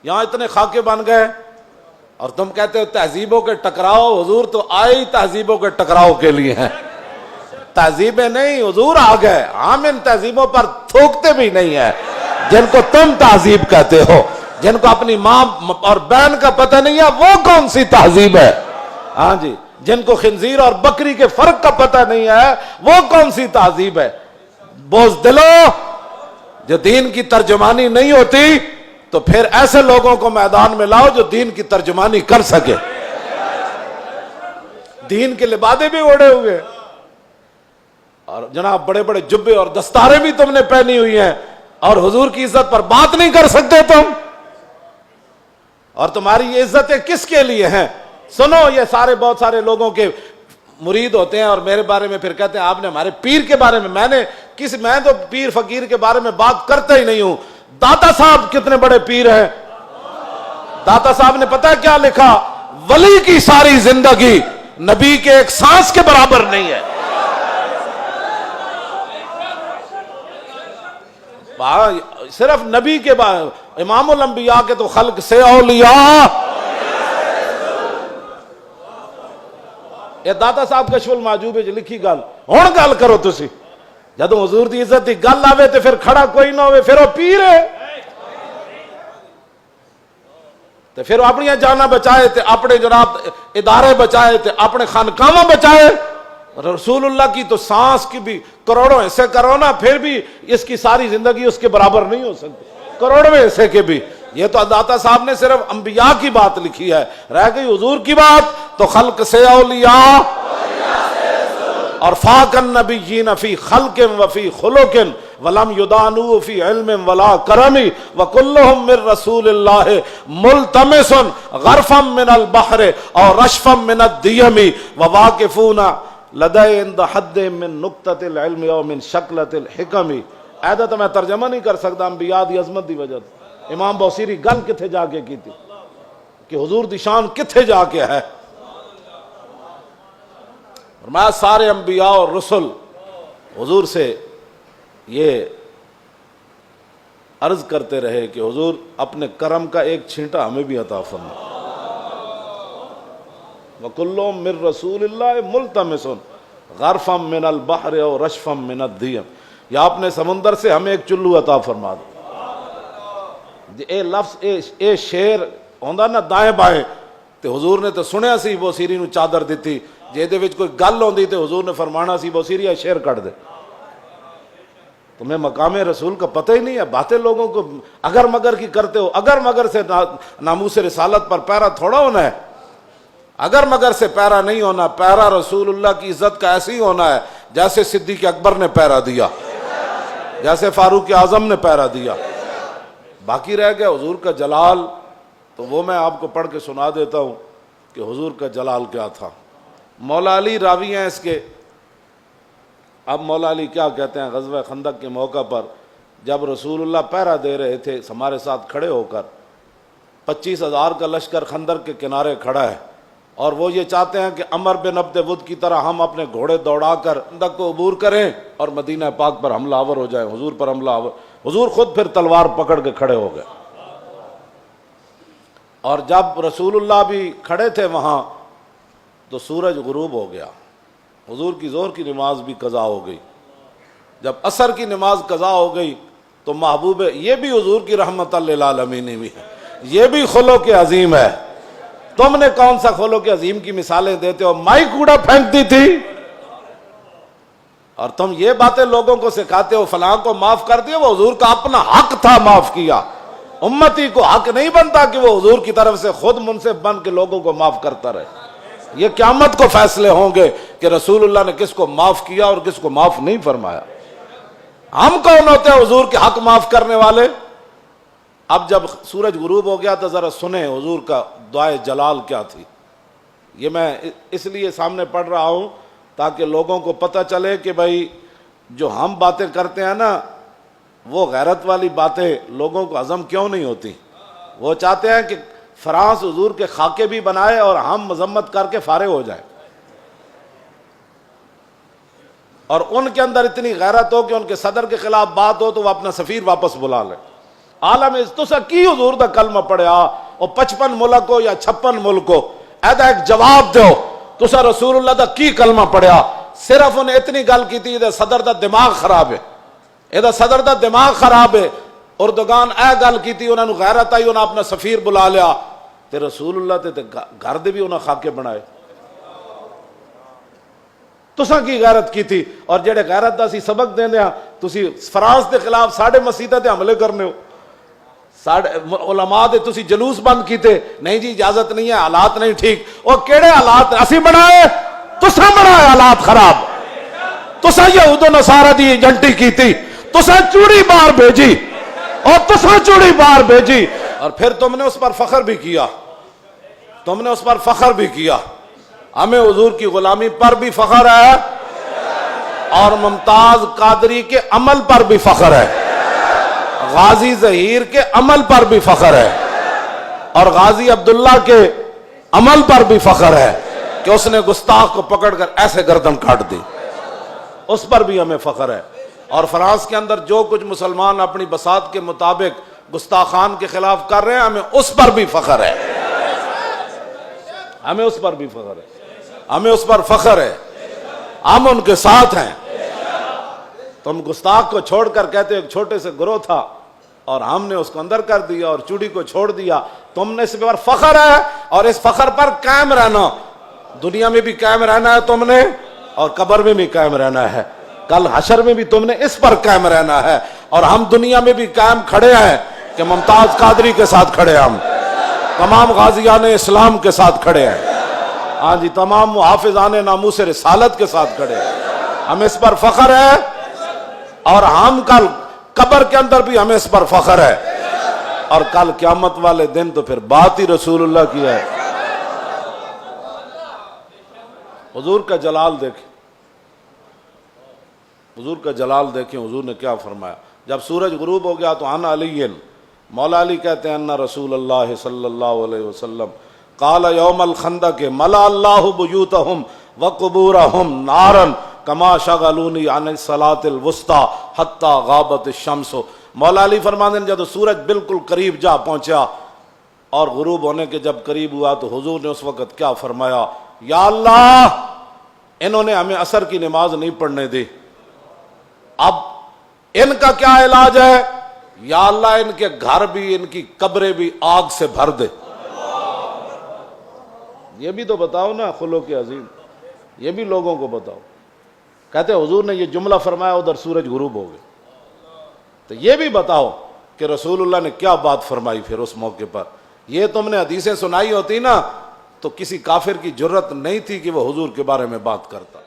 یہاں اتنے خاکے بن گئے اور تم کہتے ہو تہذیبوں کے ٹکراؤ. حضور تو آئے ہی تہذیبوں کے ٹکراؤ کے لیے ہیں. تہذیبیں نہیں، حضور آ گئے. ہم ان تہذیبوں پر تھوکتے بھی نہیں ہیں جن کو تم تہذیب کہتے ہو. جن کو اپنی ماں اور بہن کا پتہ نہیں ہے وہ کون سی تہذیب ہے؟ ہاں جی. جن کو خنزیر اور بکری کے فرق کا پتہ نہیں ہے وہ کون سی تہذیب ہے؟ بزدلو، جو دین کی ترجمانی نہیں ہوتی تو پھر ایسے لوگوں کو میدان میں لاؤ جو دین کی ترجمانی کر سکے. دین کے لبادے بھی اوڑے ہوئے اور جناب بڑے بڑے جبے اور دستاریں بھی تم نے پہنی ہوئی ہیں اور حضور کی عزت پر بات نہیں کر سکتے تم. اور تمہاری یہ عزتیں کس کے لیے ہیں؟ سنو، یہ سارے بہت سارے لوگوں کے مرید ہوتے ہیں اور میرے بارے میں پھر کہتے ہیں آپ نے ہمارے پیر کے بارے میں. میں تو پیر فقیر کے بارے میں بات کرتا ہی نہیں ہوں. داتا صاحب کتنے بڑے پیر ہیں. داتا صاحب نے پتہ کیا لکھا؟ ولی کی ساری زندگی نبی کے ایک سانس کے برابر نہیں ہے. صرف نبی کے بعد امام الانبیاء کے تو خلق سے اولیاء. یہ داتا صاحب کشف المحجوب لکھی گل ہن گل کرو تسی. جدوں حضور دی عزت دی گل آوے تے پھر کھڑا کوئی نہ ہوئے پھر وہ پیر ہے. تے پھر اپنی جاناں بچائے تے اپنے جناب ادارے بچائے تے اپنے خانقاہاں بچائے. رسول اللہ کی تو سانس کی بھی کروڑوں حصے کرو نا پھر بھی اس کی ساری زندگی اس کے برابر نہیں ہو سکتی. کروڑویں حصے کے بھی. یہ تو داتا صاحب نے صرف انبیاء کی بات لکھی ہے. رہ گئی حضور کی بات تو خلق سے اولیاء اور فاق النبیین فی خلق وفی خلق ولم یدانو فی علم ولا کرم وکلہم من رسول اللہ ملتمس غرفا من البحر اور رشفا من الدیم وواقفون لدے عند حد من نقطۃ العلم او من شکلۃ الحکم. ایدہ تو میں ترجمہ نہیں کر سکتا انبیاء دی عظمت دی وجہ. امام بوسیری گل کتھے جا کے کی تھی کہ حضور دی شان کتھے جا کے ہے. میں سارے انبیاء اور رسل حضور سے یہ عرض کرتے رہے کہ حضور اپنے کرم کا ایک چھینٹا ہمیں بھی عطا فرما. وَكُلُّهُم مِّن رَّسُولِ اللَّهِ مُلْتَمِسٌ غَرْفًا مِّنَ الْبَحْرِ اور رَشْفًا مِّنَ الدِّيَمِ. یا اپنے سمندر سے ہمیں ایک چلو عطا فرما دو. اے لفظ اے شیر ہوندا نا دائیں بائیں تے حضور نے تو سنیا سی بوسیری نو چادر دیتی. جے دے وچ کوئی گل ہوندی تے حضور نے فرمانا سی بوسیری شیر کٹ دے. تمہیں مقام رسول کا پتہ ہی نہیں ہے. باتیں لوگوں کو اگر مگر کی کرتے ہو. اگر مگر سے ناموس رسالت پر پیرا تھوڑا ہونا ہے. اگر مگر سے پیرا نہیں ہونا. پیرا رسول اللہ کی عزت کا ایسے ہی ہونا ہے جیسے صدیق اکبر نے پیرا دیا, جیسے فاروق اعظم نے پیرا دیا. باقی رہ گیا حضور کا جلال, تو وہ میں آپ کو پڑھ کے سنا دیتا ہوں کہ حضور کا جلال کیا تھا. مولا علی راوی ہیں اس کے. اب مولا علی کیا کہتے ہیں, غزوہ خندق کے موقع پر جب رسول اللہ پہرا دے رہے تھے ہمارے ساتھ کھڑے ہو کر, 25,000 کا لشکر خندق کے کنارے کھڑا ہے اور وہ یہ چاہتے ہیں کہ عمر بن عبد ود کی طرح ہم اپنے گھوڑے دوڑا کر خندق کو عبور کریں اور مدینہ پاک پر حملہ آور ہو جائیں, حضور پر حملہ آور. حضور خود پھر تلوار پکڑ کے کھڑے ہو گئے. اور جب رسول اللہ بھی کھڑے تھے وہاں تو سورج غروب ہو گیا. حضور کی ظہر کی نماز بھی قضا ہو گئی. جب عصر کی نماز قضا ہو گئی تو محبوب, یہ بھی حضور کی رحمت للعالمین بھی ہے, یہ بھی خلق عظیم ہے. تم نے کون سا خلق عظیم کی مثالیں دیتے ہو؟ مائی کوڑا پھینکتی تھی اور تم یہ باتیں لوگوں کو سکھاتے ہو فلاں کو معاف کر دیا. وہ حضور کا اپنا حق تھا, معاف کیا. امتی کو حق نہیں بنتا کہ وہ حضور کی طرف سے خود منصف بن کے لوگوں کو معاف کرتا رہے. یہ قیامت کو فیصلے ہوں گے کہ رسول اللہ نے کس کو معاف کیا اور کس کو معاف نہیں فرمایا. ہم کون ہوتے ہیں حضور کے حق معاف کرنے والے؟ اب جب سورج غروب ہو گیا تو ذرا سنیں حضور کا دعائے جلال کیا تھی. یہ میں اس لیے سامنے پڑھ رہا ہوں تاکہ لوگوں کو پتہ چلے کہ بھائی جو ہم باتیں کرتے ہیں نا وہ غیرت والی باتیں لوگوں کو ہضم کیوں نہیں ہوتی. وہ چاہتے ہیں کہ فرانس حضور کے خاکے بھی بنائے اور ہم مذمت کر کے فارغ ہو جائیں, اور ان کے اندر اتنی غیرت ہو کہ ان کے صدر کے خلاف بات ہو تو وہ اپنا سفیر واپس بلا لیں. عالم تسا کی حضور دا کلمہ پڑھیا او 55 ملک ہو یا 56 ملک ہو، ایدا ایک جواب دو تسا رسول اللہ دا کی کلمہ پڑھیا؟ صرف انہیں اتنی گل کی تھی صدر دا دماغ خراب ہے، یہ صدر دا دماغ خراب ہے۔ اردگان اے گل کی تھی، انہوں نے غیرت آئی، انہوں نے اپنا سفیر بلا لیا تے رسول اللہ تے گھر دے بھی انہوں نے خاکے بنائے۔ تساں کی غیرت کی تھی؟ اور جڑے غیرت دا سی سبق دیندے ہاں، تسی فرانس دے خلاف ساڑھے مسیطہ تے حملے کرنے ہو، علماء دے تسی جلوس بند کیتے، نہیں جی اجازت نہیں ہے، حالات نہیں ٹھیک۔ اور کیڑے حالات اسی بنائے؟ تساں بنائے حالات خراب، تساں یہود و نصارہ دی ایجنٹی کی تھی، تساں چوڑی بار بھیجی اور تساں چوڑی بار بھیجی، اور پھر تم نے اس پر فخر بھی کیا، تم نے اس پر فخر بھی کیا۔ ہمیں حضور کی غلامی پر بھی فخر ہے اور ممتاز قادری کے عمل پر بھی فخر ہے، غازی ظہیر کے عمل پر بھی فخر ہے، اور غازی عبداللہ کے عمل پر بھی فخر ہے کہ اس نے گستاخ کو پکڑ کر ایسے گردن کاٹ دی، اس پر بھی ہمیں فخر ہے۔ اور فرانس کے اندر جو کچھ مسلمان اپنی بساط کے مطابق گستاخان کے خلاف کر رہے ہیں، ہمیں اس پر بھی فخر ہے، ہمیں اس پر بھی فخر ہے، ہمیں اس پر فخر ہے، ہم ان کے ساتھ ہیں۔ تم گستاخ کو چھوڑ کر کہتے ایک چھوٹے سے گروہ تھا اور ہم نے اس کو اندر کر دیا اور چوڑی کو چھوڑ دیا، تم نے اس پر فخر ہے، اور اس فخر پر قائم رہنا، دنیا میں بھی قائم رہنا ہے تم نے، اور قبر میں بھی قائم رہنا ہے، کل حشر میں بھی تم نے اس پر قائم رہنا ہے۔ اور ہم دنیا میں بھی قائم کھڑے ہیں کہ ممتاز قادری کے ساتھ کھڑے ہیں، ہم تمام غازیان اسلام کے ساتھ کھڑے ہیں، ہاں جی تمام محافظان ناموس رسالت کے ساتھ کھڑے ہیں، ہمیں اس پر فخر ہے، اور ہم کل قبر کے اندر بھی ہمیں اس پر فخر ہے، اور کل قیامت والے دن تو پھر بات ہی رسول اللہ کی ہے۔ حضور کا جلال دیکھیں، حضور کا جلال دیکھیں، حضور نے کیا فرمایا جب سورج غروب ہو گیا تو عن علی، مولا علی کہتے ہیں ان رسول اللہ صلی اللہ علیہ وسلم قال یوم الخندق ملا اللہ بیوتہم وقبورہم نارا کما شغلونی عن الصلاۃ الوسطی حتی غابت الشمس۔ مولا علی فرماتے ہیں جب سورج بالکل قریب جا پہنچا اور غروب ہونے کے جب قریب ہوا تو حضور نے اس وقت کیا فرمایا؟ یا اللہ انہوں نے ہمیں عصر کی نماز نہیں پڑھنے دی، اب ان کا کیا علاج ہے؟ یا اللہ ان کے گھر بھی ان کی قبریں بھی آگ سے بھر دے۔ یہ بھی تو بتاؤ نا خلق عظیم، یہ بھی لوگوں کو بتاؤ۔ کہتے حضور نے یہ جملہ فرمایا ادھر سورج غروب ہو گئے، تو یہ بھی بتاؤ کہ رسول اللہ نے کیا بات فرمائی پھر اس موقع پر۔ یہ تم نے حدیثیں سنائی ہوتی نا تو کسی کافر کی جرت نہیں تھی کہ وہ حضور کے بارے میں بات کرتا۔